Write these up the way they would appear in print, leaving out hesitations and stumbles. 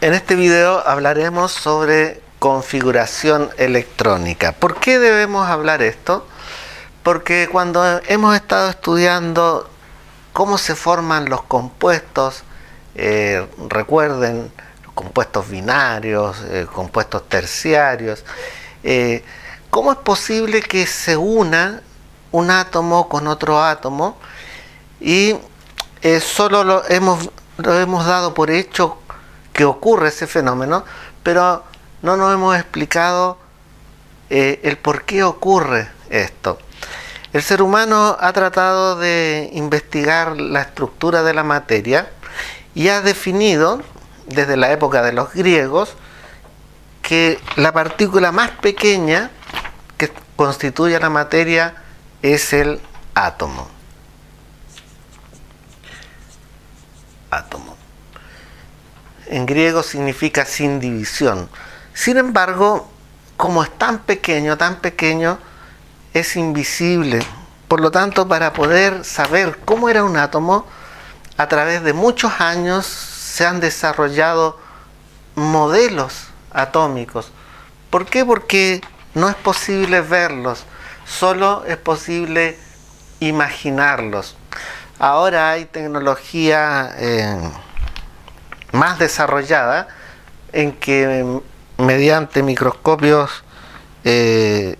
En este video hablaremos sobre configuración electrónica. ¿Por qué debemos hablar esto? Porque cuando hemos estado estudiando cómo se forman los compuestos, recuerden, los compuestos binarios, compuestos terciarios, cómo es posible que se una un átomo con otro átomo y solo lo hemos dado por hecho que ocurre ese fenómeno, pero no nos hemos explicado el por qué ocurre esto. El ser humano ha tratado de investigar la estructura de la materia y ha definido, desde la época de los griegos, que la partícula más pequeña que constituye la materia es el átomo. Átomo. En griego significa sin división. Sin embargo, como es tan pequeño, es invisible. Por lo tanto, para poder saber cómo era un átomo, a través de muchos años se han desarrollado modelos atómicos. ¿Por qué? Porque no es posible verlos, solo es posible imaginarlos. Ahora hay tecnología más desarrollada en que mediante microscopios en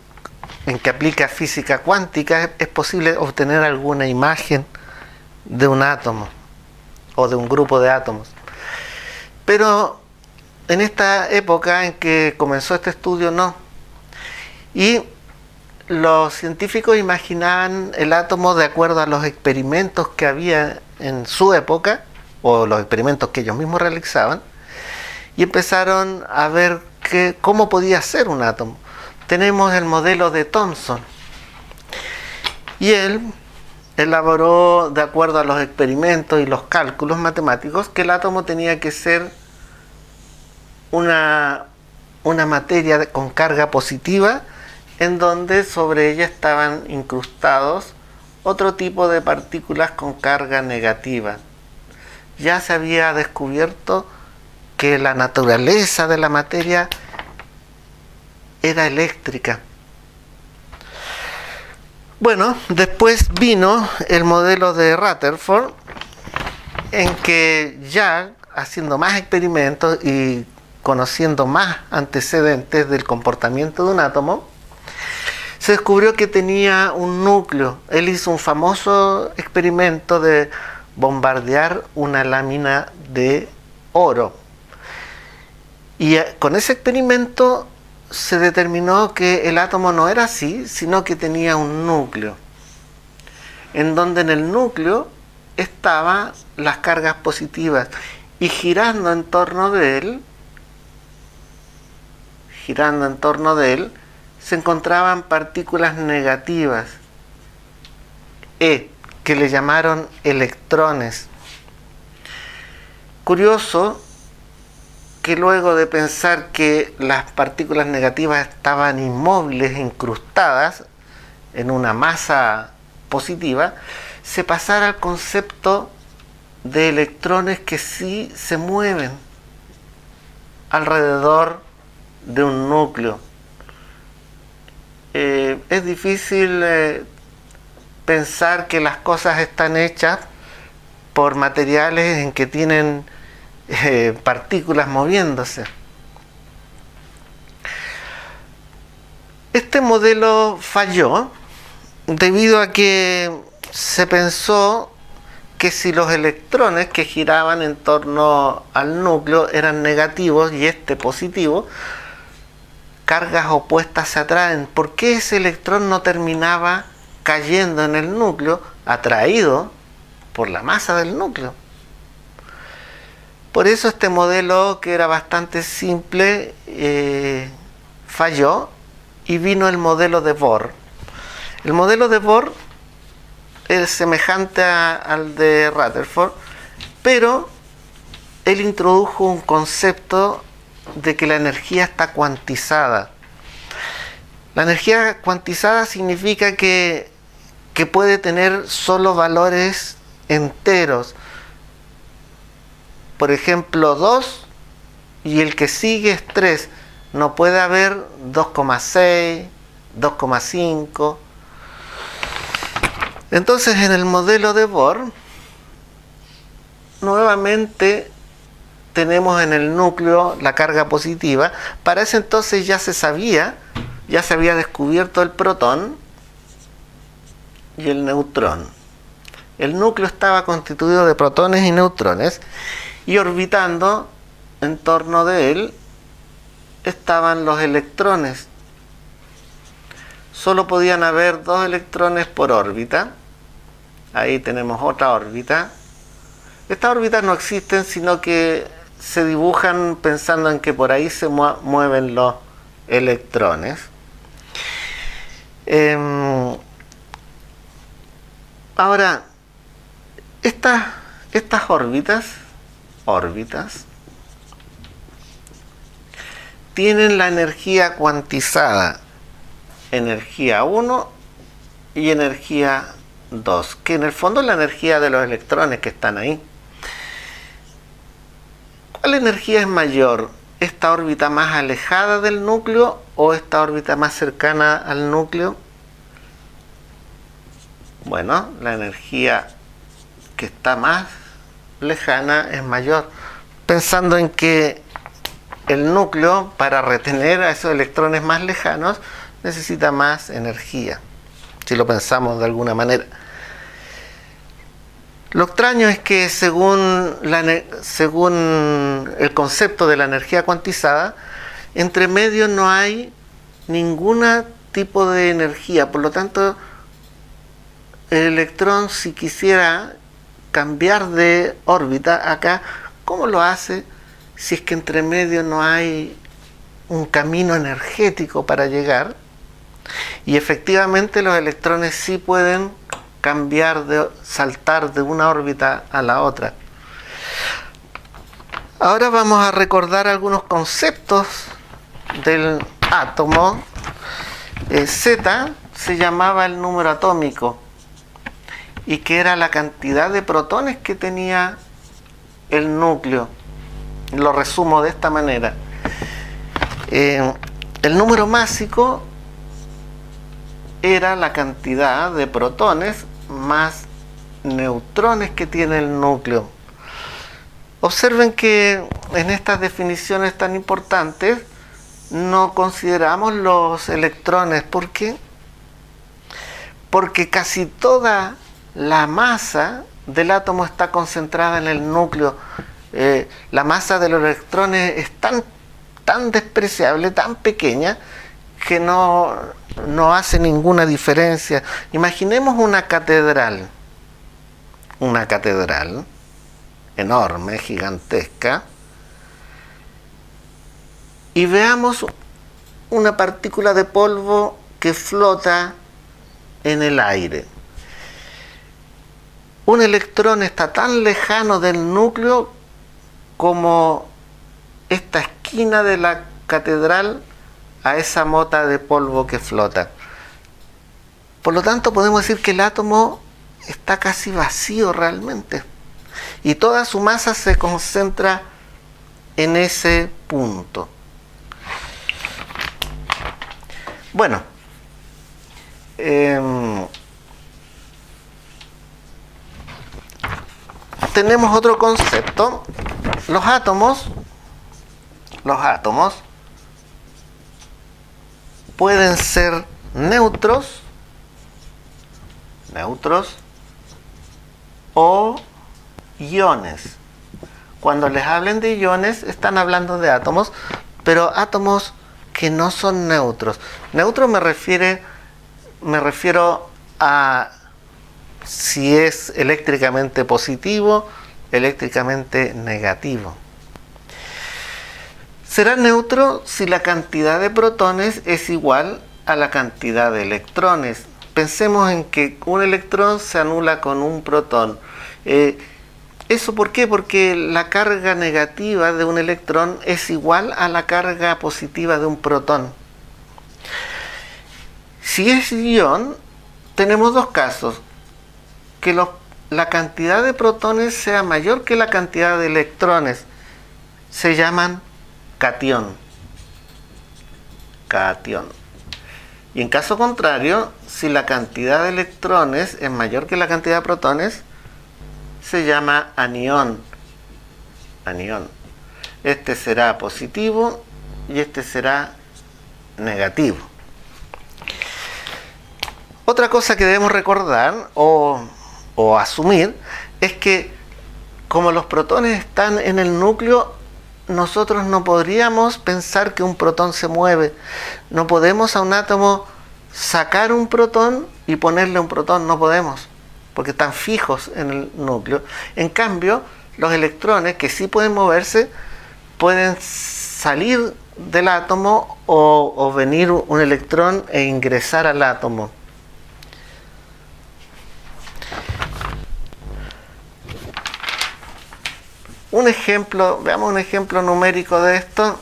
que aplica física cuántica es posible obtener alguna imagen de un átomo o de un grupo de átomos. Pero en esta época en que comenzó este estudio no. Y los científicos imaginaban el átomo de acuerdo a los experimentos que había en su época o los experimentos que ellos mismos realizaban y empezaron a ver cómo podía ser un átomo. Tenemos el modelo de Thomson y él elaboró de acuerdo a los experimentos y los cálculos matemáticos que el átomo tenía que ser una materia con carga positiva en donde sobre ella estaban incrustados otro tipo de partículas con carga negativa. Ya se había descubierto que la naturaleza de la materia era eléctrica. Bueno, después vino el modelo de Rutherford, en que ya haciendo más experimentos y conociendo más antecedentes del comportamiento de un átomo, se descubrió que tenía un núcleo. Él hizo un famoso experimento de bombardear una lámina de oro. Y con ese experimento se determinó que el átomo no era así, sino que tenía un núcleo, en donde en el núcleo estaban las cargas positivas y girando en torno de él, se encontraban partículas negativas, que le llamaron electrones. Curioso que luego de pensar que las partículas negativas estaban inmóviles, incrustadas en una masa positiva, se pasara al concepto de electrones que sí se mueven alrededor de un núcleo. Es difícil pensar que las cosas están hechas por materiales en que tienen partículas moviéndose. Este modelo falló debido a que se pensó que si los electrones que giraban en torno al núcleo eran negativos y este positivo, cargas opuestas se atraen. ¿Por qué ese electrón no terminaba cayendo en el núcleo, atraído por la masa del núcleo? Por eso este modelo, que era bastante simple, falló y vino el modelo de Bohr. El modelo de Bohr es semejante al de Rutherford, pero él introdujo un concepto de que la energía está cuantizada. La energía cuantizada significa que puede tener solo valores enteros. Por ejemplo, 2 y el que sigue es 3. No puede haber 2,6, 2,5. Entonces en el modelo de Bohr, nuevamente tenemos en el núcleo la carga positiva. Para ese entonces ya se sabía, ya se había descubierto el protón y el neutrón. El núcleo estaba constituido de protones y neutrones, y orbitando en torno de él estaban los electrones. Solo podían haber 2 electrones por órbita. Ahí tenemos otra órbita. Estas órbitas no existen, sino que se dibujan pensando en que por ahí se mueven los electrones. Ahora, estas órbitas tienen la energía cuantizada, energía 1 y energía 2, que en el fondo es la energía de los electrones que están ahí. ¿Cuál energía es mayor? ¿Esta órbita más alejada del núcleo o esta órbita más cercana al núcleo? Bueno, la energía que está más lejana es mayor, pensando en que el núcleo, para retener a esos electrones más lejanos, necesita más energía, si lo pensamos de alguna manera. Lo extraño es que según el concepto de la energía cuantizada, entre medio no hay ningún tipo de energía. Por lo tanto, el electrón, si quisiera cambiar de órbita acá, ¿cómo lo hace si es que entre medio no hay un camino energético para llegar? Y efectivamente los electrones sí pueden saltar de una órbita a la otra. Ahora vamos a recordar algunos conceptos del átomo. Z se llamaba el número atómico, y que era la cantidad de protones que tenía el núcleo. Lo resumo de esta manera. El número másico era la cantidad de protones más neutrones que tiene el núcleo. Observen que en estas definiciones tan importantes no consideramos los electrones. ¿Por qué? Porque casi toda la masa del átomo está concentrada en el núcleo. La masa de los electrones es tan despreciable, tan pequeña, que no hace ninguna diferencia. Imaginemos una catedral enorme, gigantesca, y veamos una partícula de polvo que flota en el aire. Un electrón está tan lejano del núcleo como esta esquina de la catedral a esa mota de polvo que flota. Por lo tanto, podemos decir que el átomo está casi vacío realmente, y toda su masa se concentra en ese punto. Bueno, tenemos otro concepto. Los átomos pueden ser neutros o iones. Cuando les hablen de iones, están hablando de átomos, pero átomos que no son neutros. Neutro me refiero a si es eléctricamente positivo, eléctricamente negativo. Será neutro si la cantidad de protones es igual a la cantidad de electrones. Pensemos en que un electrón se anula con un protón. ¿Eso por qué? Porque la carga negativa de un electrón es igual a la carga positiva de un protón. Si es ion, tenemos dos casos: que la cantidad de protones sea mayor que la cantidad de electrones. Se llaman catión. Catión. Y en caso contrario, si la cantidad de electrones es mayor que la cantidad de protones, se llama anión. Anión. Este será positivo y este será negativo. Otra cosa que debemos recordar o asumir es que como los protones están en el núcleo, nosotros no podríamos pensar que un protón se mueve. No podemos a un átomo sacar un protón y ponerle un protón, no podemos, porque están fijos en el núcleo. En cambio, los electrones, que sí pueden moverse, pueden salir del átomo o venir un electrón e ingresar al átomo. Un ejemplo, veamos un ejemplo numérico de esto.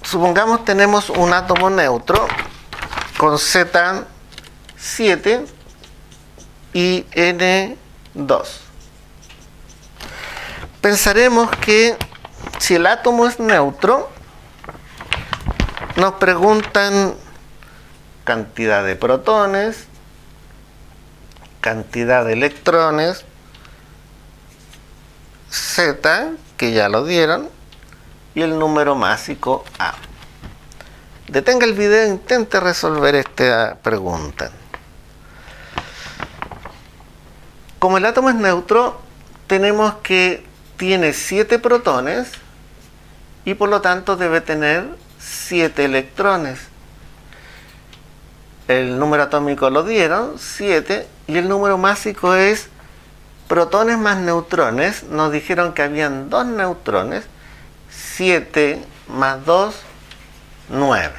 Supongamos tenemos un átomo neutro con Z7 y N2. Pensaremos que si el átomo es neutro, nos preguntan cantidad de protones, cantidad de electrones, Z, que ya lo dieron, y el número másico A. Detenga el video e intente resolver esta pregunta. Como el átomo es neutro, tenemos que tiene 7 protones y por lo tanto debe tener 7 electrones. El número atómico lo dieron, 7, y el número másico es protones más neutrones. Nos dijeron que habían 2 neutrones, 7 más 2, 9.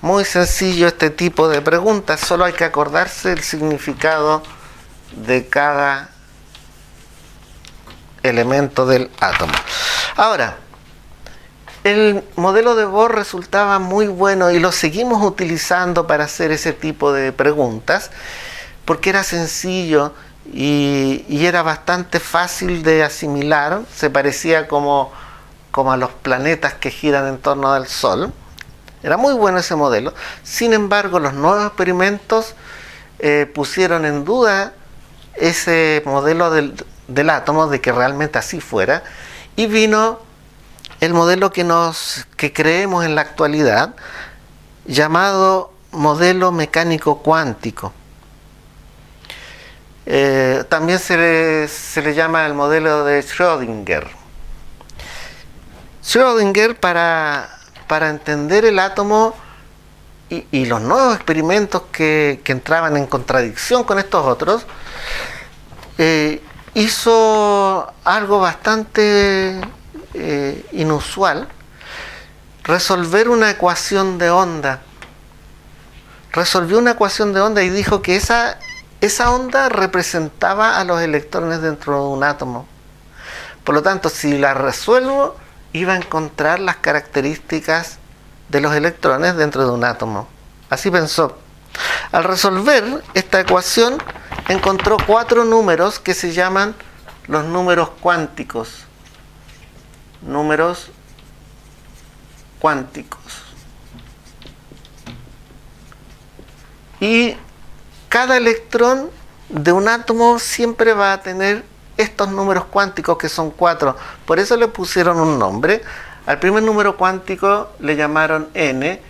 Muy sencillo este tipo de preguntas, solo hay que acordarse el significado de cada elemento del átomo. Ahora, el modelo de Bohr resultaba muy bueno y lo seguimos utilizando para hacer ese tipo de preguntas porque era sencillo y era bastante fácil de asimilar. Se parecía como a los planetas que giran en torno al Sol. Era muy bueno ese modelo. Sin embargo, los nuevos experimentos pusieron en duda ese modelo del átomo, de que realmente así fuera, y vino el modelo que creemos en la actualidad, llamado modelo mecánico cuántico. También se le llama el modelo de Schrödinger. Schrödinger, para entender el átomo y los nuevos experimentos que entraban en contradicción con estos otros, hizo algo bastante inusual: resolver una ecuación de onda. Resolvió una ecuación de onda y dijo que esa onda representaba a los electrones dentro de un átomo. Por lo tanto, si la resuelvo, iba a encontrar las características de los electrones dentro de un átomo. Así pensó. Al resolver esta ecuación, encontró 4 números que se llaman los números cuánticos. Números cuánticos. Y cada electrón de un átomo siempre va a tener estos números cuánticos, que son 4. Por eso le pusieron un nombre. Al primer número cuántico le llamaron N,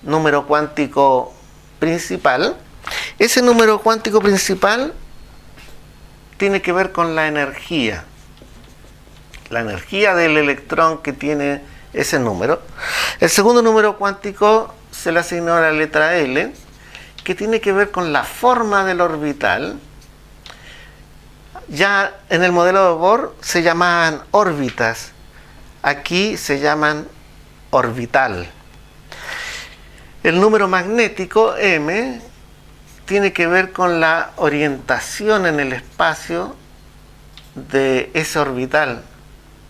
número cuántico principal. Ese número cuántico principal tiene que ver con la energía del electrón que tiene ese número. El segundo número cuántico se le asignó la letra L, que tiene que ver con la forma del orbital. Ya en el modelo de Bohr se llamaban órbitas, aquí se llaman orbital. El número magnético M tiene que ver con la orientación en el espacio de ese orbital,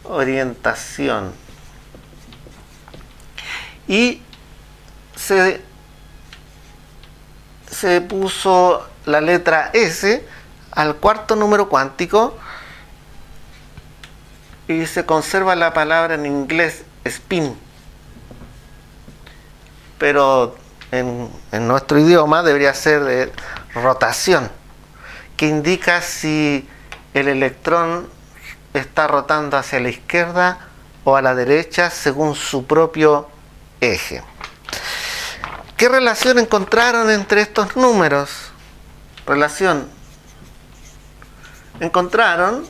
orientación. Y se puso la letra S al cuarto número cuántico y se conserva la palabra en inglés spin, pero en nuestro idioma debería ser de rotación, que indica si el electrón está rotando hacia la izquierda o a la derecha según su propio eje. ¿Qué relación encontraron entre estos números? Encontraron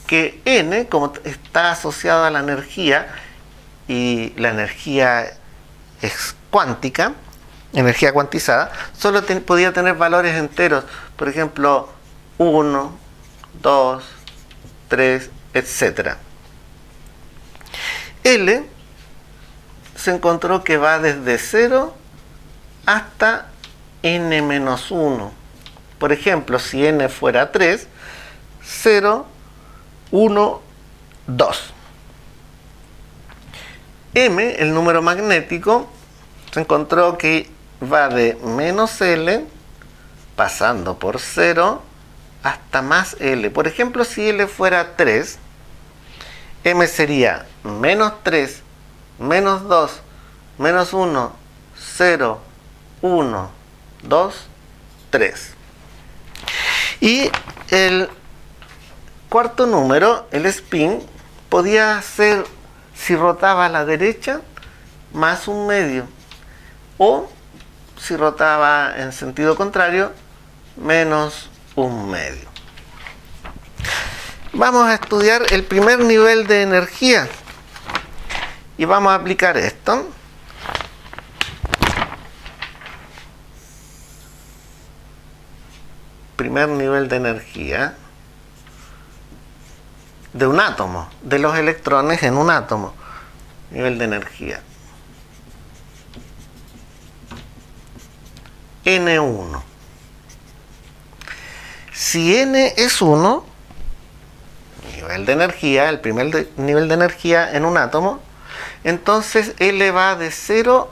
que n, como está asociado a la energía, y la energía es cuántica, energía cuantizada, solo podía tener valores enteros, por ejemplo 1, 2, 3, etc. L se encontró que va desde 0 hasta n-1. Por ejemplo, si n fuera 3, 0, 1, 2. M, el número magnético, se encontró que va de menos L, pasando por 0, hasta más L. Por ejemplo, si L fuera 3, M sería menos 3, menos 2, menos 1, 0, 1, 2, 3. Y el cuarto número, el spin, podía ser, si rotaba a la derecha, más un medio, o si rotaba en sentido contrario, menos un medio. Vamos a estudiar el primer nivel de energía y vamos a aplicar esto. Primer nivel de energía de un átomo, de los electrones en un átomo. Nivel de energía N1. Si N es 1, nivel de energía, el primer nivel de energía en un átomo, entonces L va de 0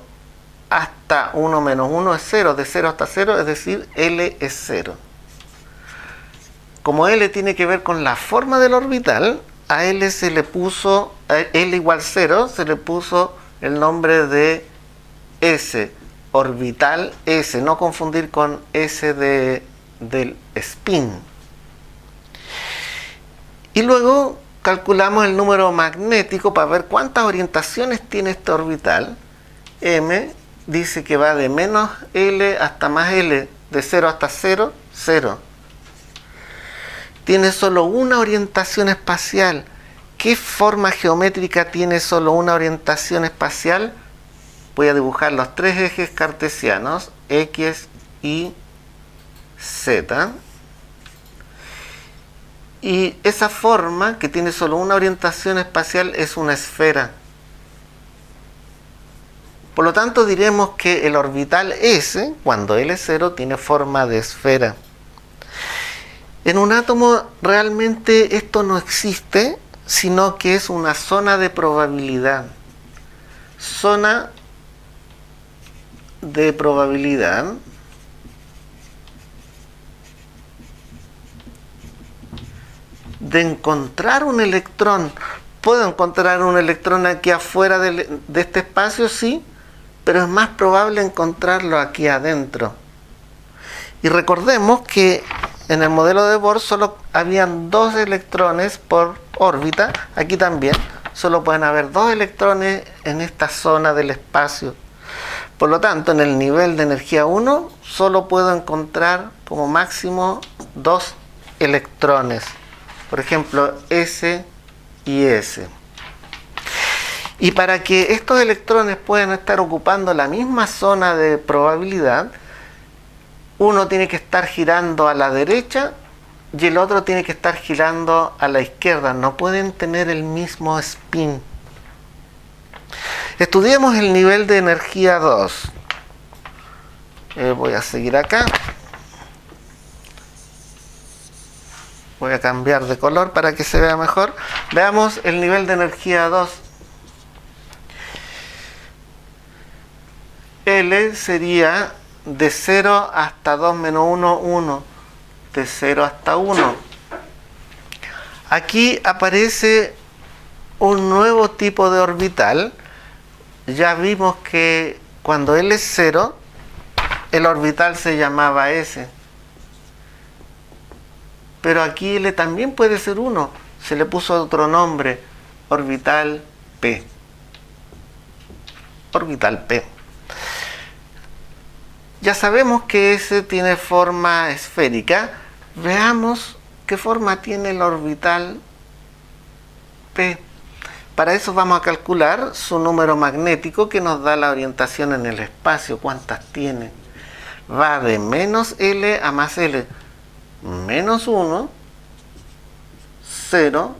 hasta 1 menos 1 es 0, de 0 hasta 0, es decir, L es 0. Como L tiene que ver con la forma del orbital, a L se le puso, a L igual 0, se le puso el nombre de S, orbital S, no confundir con S del spin. Y luego calculamos el número magnético para ver cuántas orientaciones tiene este orbital. M dice que va de menos L hasta más L, de 0 hasta 0, 0. Tiene solo una orientación espacial. ¿Qué forma geométrica tiene solo una orientación espacial? Voy a dibujar los tres ejes cartesianos, X, Y, Z. Y esa forma, que tiene solo una orientación espacial, es una esfera. Por lo tanto, diremos que el orbital S, cuando L es 0, tiene forma de esfera. En un átomo realmente esto no existe, sino que es una zona de probabilidad. Zona de probabilidad de encontrar un electrón. ¿Puedo encontrar un electrón aquí afuera de este espacio? Sí, pero es más probable encontrarlo aquí adentro. Y recordemos que en el modelo de Bohr solo habían 2 electrones por órbita. Aquí también solo pueden haber 2 electrones en esta zona del espacio. Por lo tanto, en el nivel de energía 1 solo puedo encontrar como máximo 2 electrones. Por ejemplo, S y S. Y para que estos electrones puedan estar ocupando la misma zona de probabilidad, uno tiene que estar girando a la derecha y el otro tiene que estar girando a la izquierda. No pueden tener el mismo spin. Estudiemos el nivel de energía 2. Voy a seguir acá. Voy a cambiar de color para que se vea mejor. Veamos el nivel de energía 2. L sería de 0 hasta 2 menos 1, 1. de 0 hasta 1. Aquí aparece un nuevo tipo de orbital. Ya vimos que cuando L es 0, el orbital se llamaba S. Pero aquí L también puede ser 1. Se le puso otro nombre, orbital P. Orbital P. Ya sabemos que S tiene forma esférica. Veamos qué forma tiene el orbital P. Para eso vamos a calcular su número magnético, que nos da la orientación en el espacio. ¿Cuántas tiene? Va de menos L a más L. Menos 1, 0,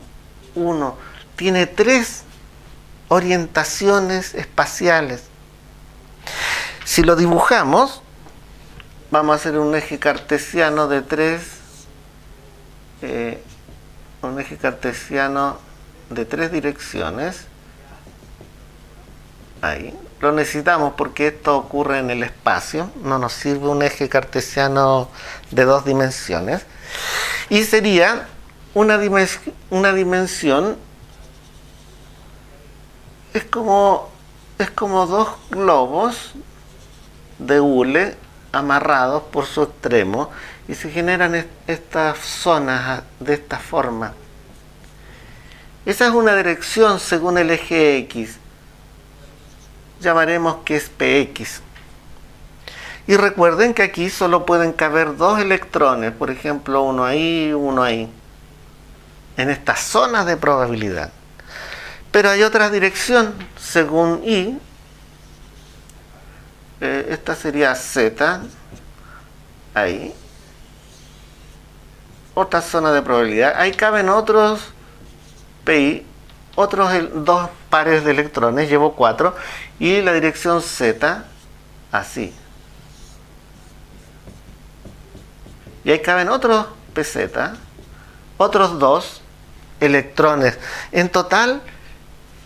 1. Tiene 3 orientaciones espaciales. Si lo dibujamos, vamos a hacer un eje cartesiano de 3, un eje cartesiano de 3 direcciones. Ahí. Lo necesitamos porque esto ocurre en el espacio. No nos sirve un eje cartesiano de 2 dimensiones. Y sería una dimensión. Es como 2 globos de hule amarrados por su extremo, y se generan estas zonas de esta forma. Esa es una dirección según el eje X. Llamaremos que es PX. Y recuerden que aquí solo pueden caber 2 electrones, por ejemplo, uno ahí, uno ahí, en estas zonas de probabilidad. Pero hay otra dirección según Y. Esta sería Z, ahí. Otra zona de probabilidad. Ahí caben otros PI, otros 2 pares de electrones, llevo 4, y la dirección Z, así. Y ahí caben otros PZ, otros 2 electrones. En total,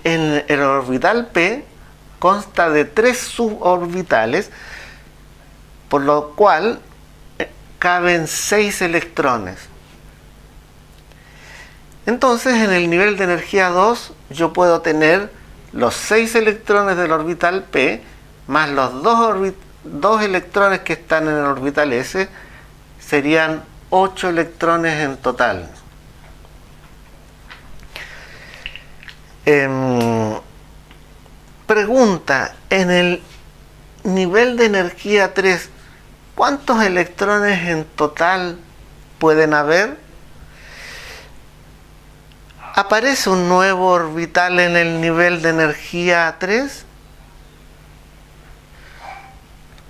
en el orbital P consta de 3 suborbitales, por lo cual caben 6 electrones. Entonces, en el nivel de energía 2, yo puedo tener los 6 electrones del orbital P más los 2 electrones que están en el orbital S. Serían 8 electrones en total. Pregunta: en el nivel de energía 3, ¿cuántos electrones en total pueden haber? ¿Aparece un nuevo orbital en el nivel de energía 3?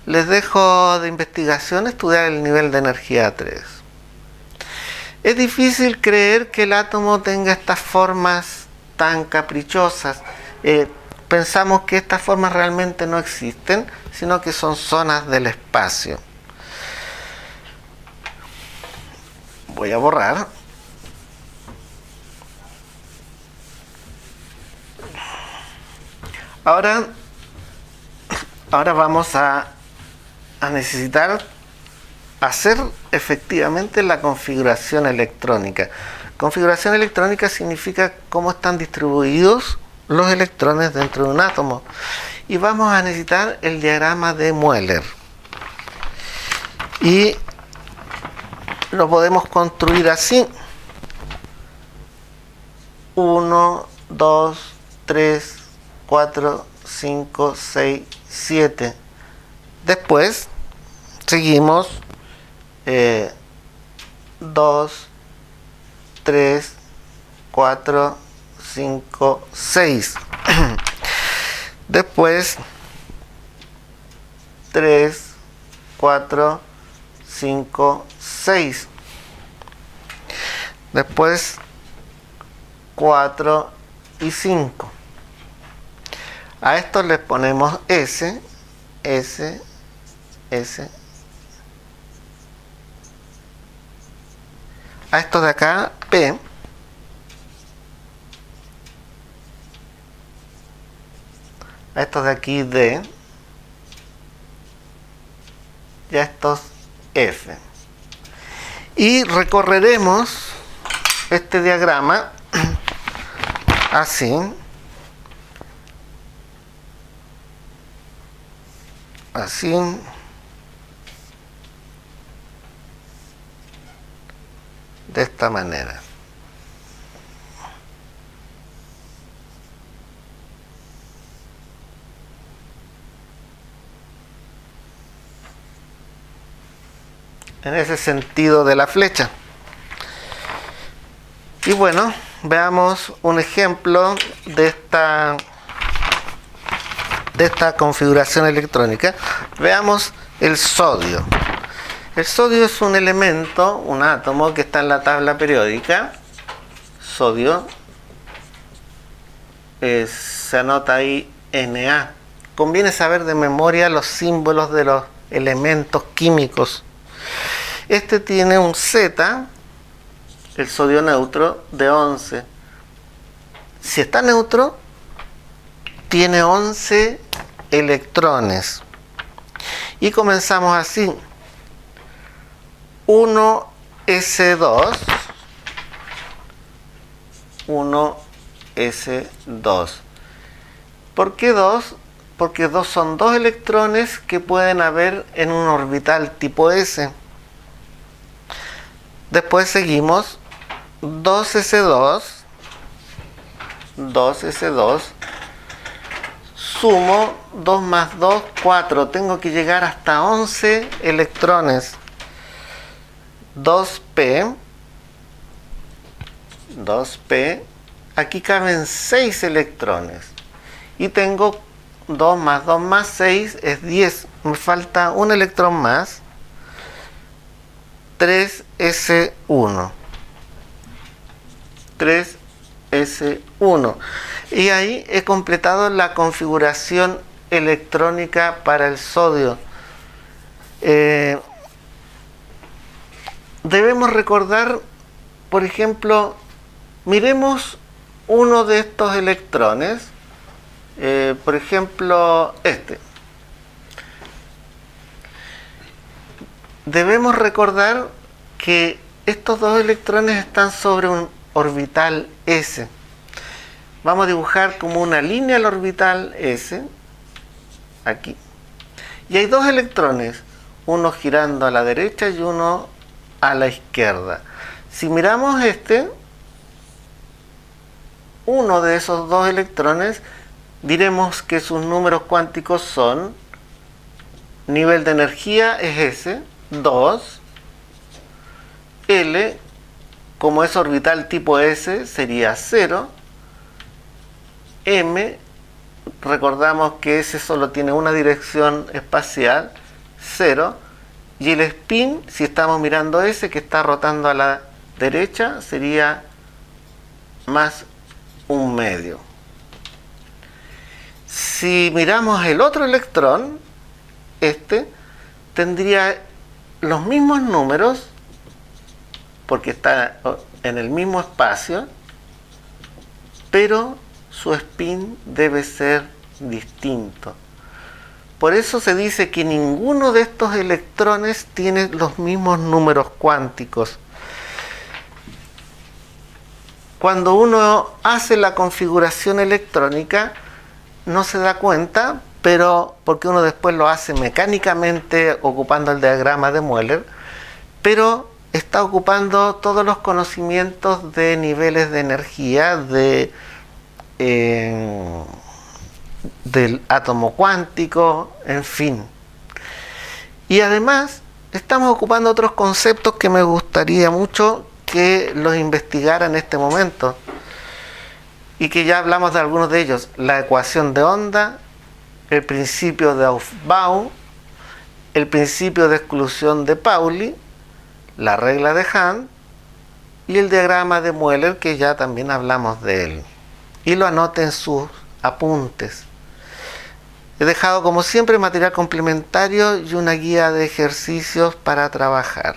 Les dejo de investigación estudiar el nivel de energía 3. Es difícil creer que el átomo tenga estas formas tan caprichosas. Pensamos que estas formas realmente no existen, sino que son zonas del espacio. Voy a borrar. Ahora vamos a necesitar hacer efectivamente la configuración electrónica. Configuración electrónica significa cómo están distribuidos los electrones dentro de un átomo. Y vamos a necesitar el diagrama de Mueller. Y lo podemos construir así: 1, 2, 3, 4, 5, 6, 7. Después seguimos 2, 3, 4, 5, 6. Después 3, 4, 5, 6. Después 4 y 5. A estos les ponemos S, S, S. A estos de acá, P. A estos de aquí, D. Y a estos, F. Y recorreremos este diagrama así. Así. De esta manera. En ese sentido de la flecha. Y bueno, veamos un ejemplo de esta configuración electrónica. Veamos el sodio. El sodio es un elemento, un átomo que está en la tabla periódica. Sodio. Se anota ahí Na. Conviene saber de memoria los símbolos de los elementos químicos. Este tiene un Z, el sodio neutro, de 11. Si está neutro, tiene 11 electrones. Y comenzamos así. 1s2. 1s2. ¿Por qué 2? Porque son 2 electrones que pueden haber en un orbital tipo S. Después seguimos 2s2. 2s2. Sumo 2 más 2, 4. Tengo que llegar hasta 11 electrones. 2p. 2p. Aquí caben 6 electrones. Y tengo 2 más 2 más 6 es 10. Me falta un electrón más. 3s1. 3s1. Y ahí he completado la configuración electrónica para el sodio. Debemos recordar, por ejemplo, miremos uno de estos electrones. Por ejemplo, este. Debemos recordar que estos dos electrones están sobre un orbital S. Vamos a dibujar como una línea el orbital S, aquí. Y hay dos electrones, uno girando a la derecha y uno a la izquierda. Si miramos uno de esos dos electrones, diremos que sus números cuánticos son, nivel de energía es S, 2, L, como es orbital tipo S, sería 0, M, recordamos que S solo tiene una dirección espacial, 0, y el spin, si estamos mirando S, que está rotando a la derecha, sería más un medio. Si miramos el otro electrón, tendría los mismos números, porque está en el mismo espacio, pero su spin debe ser distinto. Por eso se dice que ninguno de estos electrones tiene los mismos números cuánticos. Cuando uno hace la configuración electrónica, no se da cuenta, pero porque uno después lo hace mecánicamente ocupando el diagrama de Mueller, pero está ocupando todos los conocimientos de niveles de energía, del átomo cuántico, en fin. Y además estamos ocupando otros conceptos que me gustaría mucho que los investigara en este momento, y que ya hablamos de algunos de ellos: la ecuación de onda, el principio de Aufbau, el principio de exclusión de Pauli, la regla de Hahn y el diagrama de Mueller, que ya también hablamos de él. Y lo anoten en sus apuntes. He dejado, como siempre, material complementario y una guía de ejercicios para trabajar.